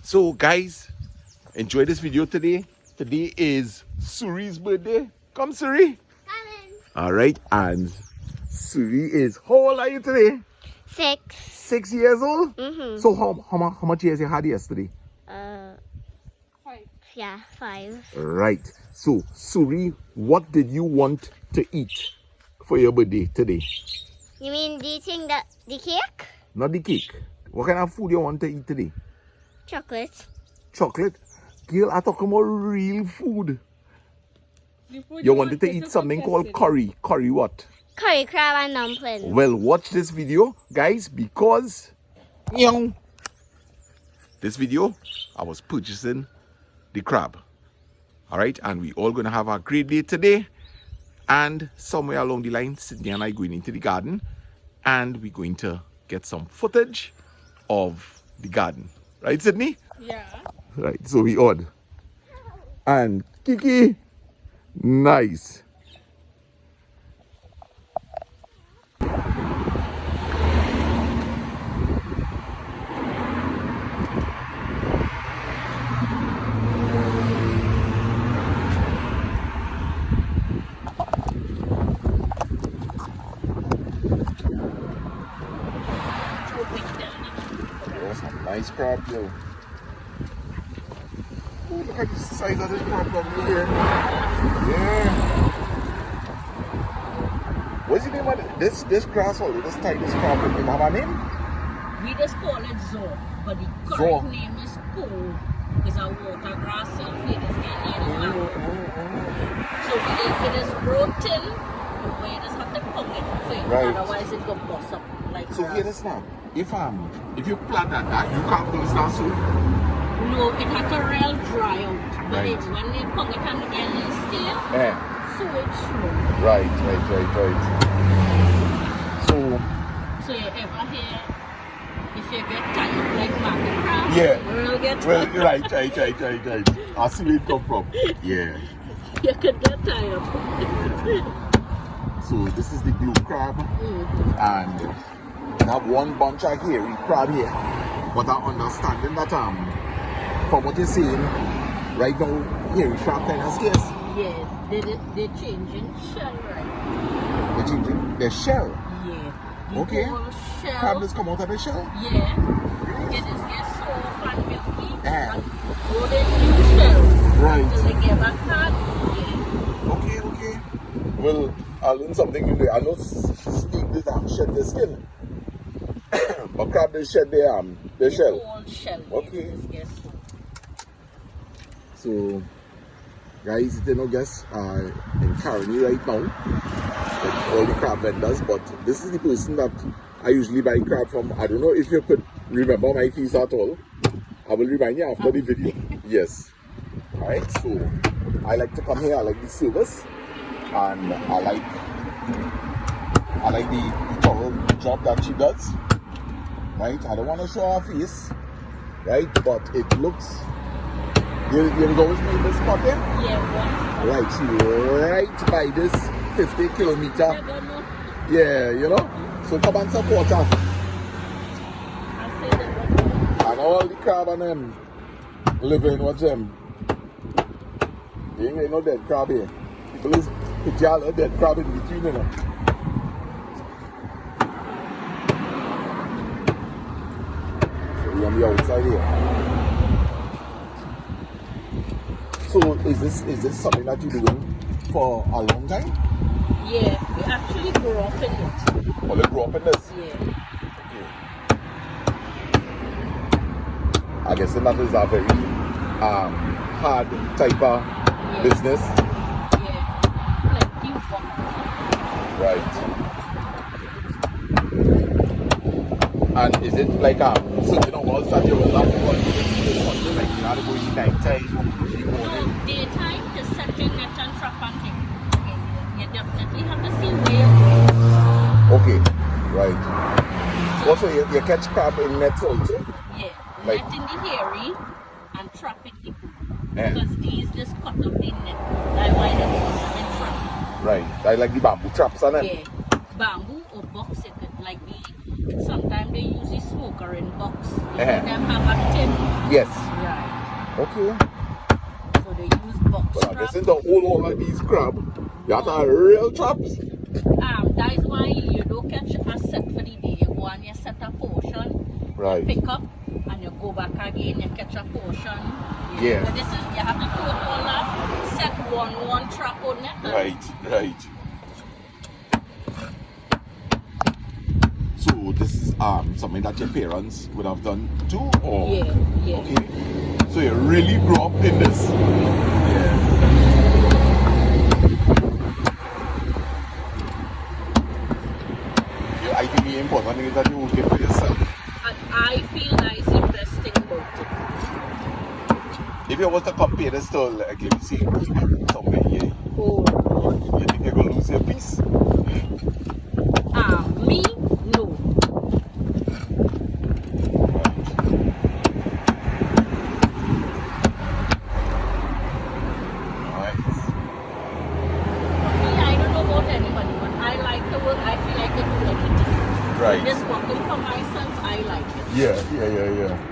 So guys, enjoy this video today. Today is Suri's birthday. Come Suri. Coming. Alright, and Suri is, how old are you today? 6. 6 years old? Mm-hmm. So how much years you had yesterday? 5. Yeah, 5. Right. So Suri, what did you want to eat for your birthday today? You mean eating the cake? Not the cake. What kind of food you want to eat today? Chocolate. Chocolate? Girl, I'm talking about real food. You wanted to eat something called curry. Curry what? Curry crab and dumplings. Well, watch this video, guys, because this video, I was purchasing the crab. Alright, and we all gonna have a great day today. And somewhere along the line, Sydney and I going into the garden, and we're going to get some footage of the garden. Right, Sydney? Yeah. Right, so we odd. And Kiki, nice. Oh, some nice crab, yo. Oh, look at the size of this crab over here. Yeah. What's the name of this grasshopper? This type, this crab, does it have a name? We just call it Zor, but the Zor. correct name is Pool. It's a water grass sulfate. It's getting So it is rotten, but you just have to pump it for it. Right. Otherwise it will bust up like So that. here this now. If you plant that, you can't close down soon. No, it had to real dry out. But Right. when they pump it and again it's still, Yeah. so it's slow. Right. So you ever hear, if you get tired like market crab, Yeah. you will get Well, tired. right. I see where it come from. Yeah. You could get tired. So this is the blue crab, and I have one bunch of hairy crab here. But I'm understanding that from what you're saying, right now hairy crab kind of scarce. Yeah, they're changing shell, right? They're changing their shell. Yeah. Okay. Whole shell. Crab just come out of the shell. Yeah. It just gets soft and milky. Yeah. And throw the new shell. Right. Until they get back hard. Yeah. Okay. Well, I learned something new there. I know snake this shed their skin. But crab they shed their shell. Whole shell. Okay. It just gets soft. So guys, you know, guess in Caroni right now with all the crab vendors, but this is the person that I usually buy crab from. I don't know if you could remember my face at all. I will remind you after the video. Yes. Alright, so I like to come here, I like the service, and I like the thorough job that she does. Right? I don't want to show her face, right? But it looks, you always made this spot there? Yeah, Right, she right by this 50 kilometer. I don't know. Yeah, you know? So come and support her. I say that. And all the crab and them living, watch them. They ain't no dead crab here. People is put y'all a dead crab in between, you know. So we on the outside here. So is this something that you're doing for a long time? Yeah, we actually grew up in it. Or you grew up in this? Yeah. I guess that is a very hard type of business. Yeah. Plenty of work. Right. And is it like certain hours that you will have to go to something like you have to go in night time or early No, morning? daytime, just setting net and trap and thing. Okay, you definitely have to see where. Okay, right. Also, you catch crab in nets also? Yeah, Like- net in the hairy and trap it in. Yeah. Because these just cut up the net. That's why they put them in trap. Right. I like the bamboo traps on them. Yeah, bamboo or box it could like sometimes they use the smoker in box. You Uh-huh. know, them have a tin. Yes. Right. Okay. So they use box But I traps. guess in the whole all of these crab, you have to have real traps. That is why you don't catch a set for the day. You go and you set a portion, Right. pick up, and you go back again, you catch a portion. Yeah. But this is, you have to do it all up, set one trap on it. Right. So this is something that your parents would have done too, or Yeah. okay. So you really grew up in this. Yeah. I think the important thing is that you work it for yourself. And I feel that is the best thing about it. If you was to compare this to, like, let me see, somewhere here, Oh, you think you're gonna lose your piece? me? No. Right. Me, I don't know about anybody, but I like the work. I feel like I do everything. Right. This working for my sons, I like it. Yeah.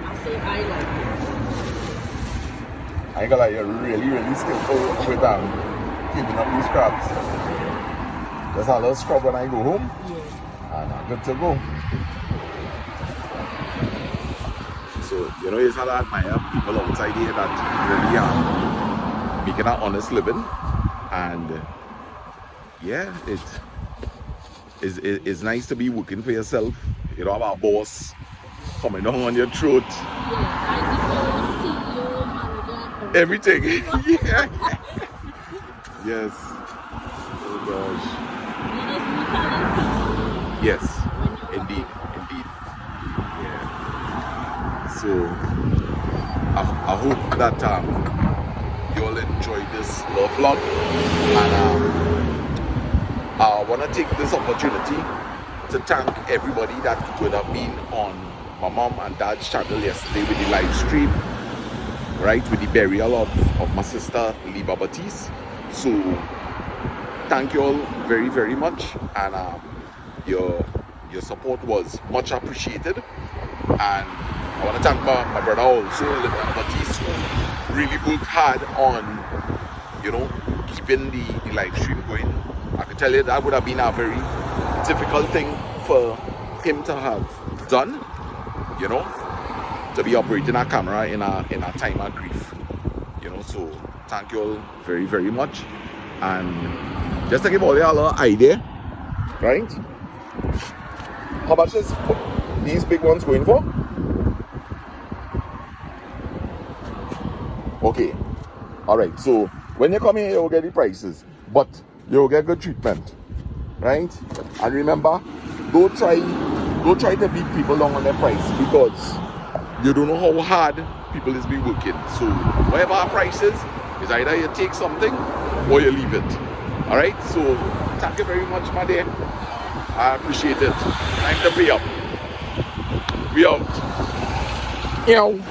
I say I like it. I ain't gonna lie, you're really skillful with keeping up these crabs. Just a little scrub when I go home, Yeah. and I'm good to go. So, you know, it's how I admire people outside here that really are making an honest living. And yeah, it's nice to be working for yourself. You don't have a boss coming down on your throat. Yeah, I think CEO, manager, Everything. Yeah. Yes. Oh gosh. you just need talent. Yes. When you Indeed. Yeah. So I hope that you all enjoyed this little vlog, and I want to take this opportunity to thank everybody that would have been on my mom and dad's channel yesterday with the live stream, right, with the burial of my sister Liba Batiste. So thank you all very much, and your support was much appreciated. And I want to thank my brother also, Batiste, who really worked hard on, you know, keeping the live stream going. I can tell you that would have been a very difficult thing for him to have done, you know, to be operating a camera in a time of grief, you know. So thank you all very much. And just to give all you a little idea, right? How much is these big ones going for? Okay, all right. So when you come here, you'll get the prices, but you'll get good treatment, right? And remember, don't try to beat people down on their price, because you don't know how hard people is be working. So whatever our price is either you take something or you leave it. All right. So thank you very much, my dear. I appreciate it. Time to be up. We out. Ew.